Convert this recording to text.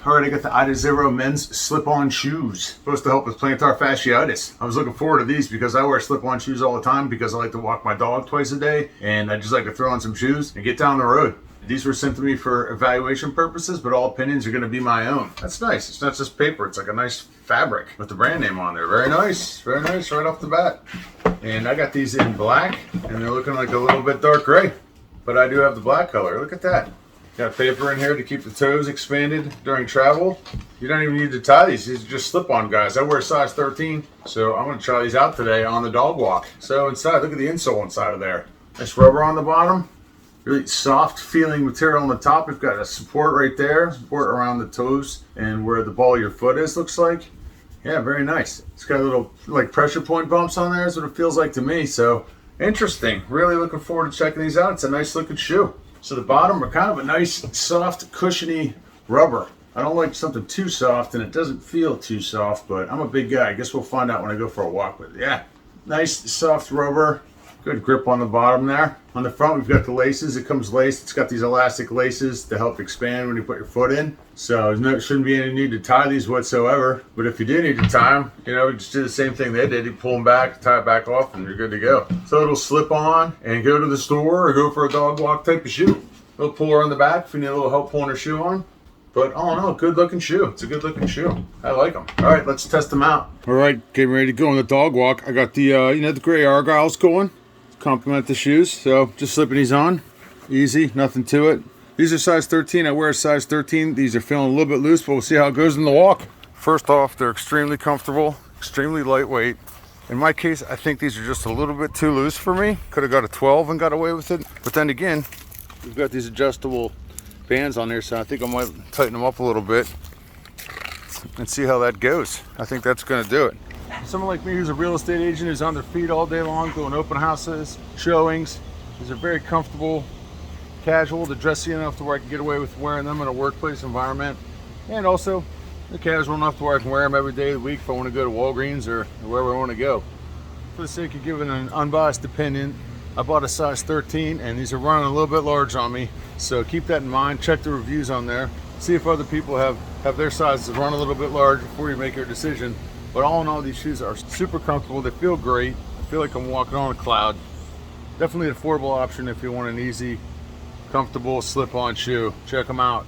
All right, I got the 1TAZERO men's slip-on shoes. Supposed to help with plantar fasciitis. I was looking forward to these because I wear slip-on shoes all the time because I like to walk my dog twice a day, and I just like to throw on some shoes and get down the road. These were sent to me for evaluation purposes, but all opinions are going to be my own. That's nice. It's not just paper. It's like a nice fabric with the brand name on there. Very nice right off the bat. And I got these in black, and they're looking like a little bit dark gray, but I do have the black color. Look at that. Got paper in here to keep the toes expanded during travel. You don't even need to tie these. These are just slip-on guys. I wear a size 13, so I'm going to try these out today on the dog walk. So inside, look at the insole inside of there. Nice rubber on the bottom. Really soft feeling material on the top. We've got a support right there, support around the toes and where the ball of your foot is, looks like. Yeah, very nice. It's got a little like pressure point bumps on there is what it feels like to me. So interesting. Really looking forward to checking these out. It's a nice looking shoe. So the bottom are kind of a nice, soft, cushiony rubber. I don't like something too soft, and it doesn't feel too soft, but I'm a big guy. I guess we'll find out when I go for a walk with it. Yeah, nice, soft rubber. Good grip on the bottom there. On the front, we've got the laces. It comes laced. It's got these elastic laces to help expand when you put your foot in. So there shouldn't be any need to tie these whatsoever. But if you do need to tie them, you know, just do the same thing they did. You pull them back, tie it back off, and you're good to go. So it'll slip on and go to the store or go for a dog walk type of shoe. A little puller on the back if you need a little help pulling your shoe on. But all in all, good looking shoe. It's a good looking shoe. I like them. All right, let's test them out. All right, getting ready to go on the dog walk. I got the, the gray Argyles going. Complement the shoes, so just slipping these on. Easy, nothing to it. These are size 13. I wear a size 13. These are feeling a little bit loose, but we'll see how it goes in the walk. First off, they're extremely comfortable, extremely lightweight. In my case, I think these are just a little bit too loose for me. Could have got a 12 and got away with it. But then again, we've got these adjustable bands on there, so I think I might tighten them up a little bit and see how that goes. I think that's gonna do it. Someone like me who's a real estate agent who's on their feet all day long doing open houses, showings. These are very comfortable, casual, they're dressy enough to where I can get away with wearing them in a workplace environment. And also, they're casual enough to where I can wear them every day of the week if I want to go to Walgreens or wherever I want to go. For the sake of giving an unbiased opinion, I bought a size 13 and these are running a little bit large on me. So keep that in mind, check the reviews on there. See if other people have their sizes run a little bit large before you make your decision. But all in all, these shoes are super comfortable. They feel great. I feel like I'm walking on a cloud. Definitely an affordable option if you want an easy, comfortable slip-on shoe. Check them out.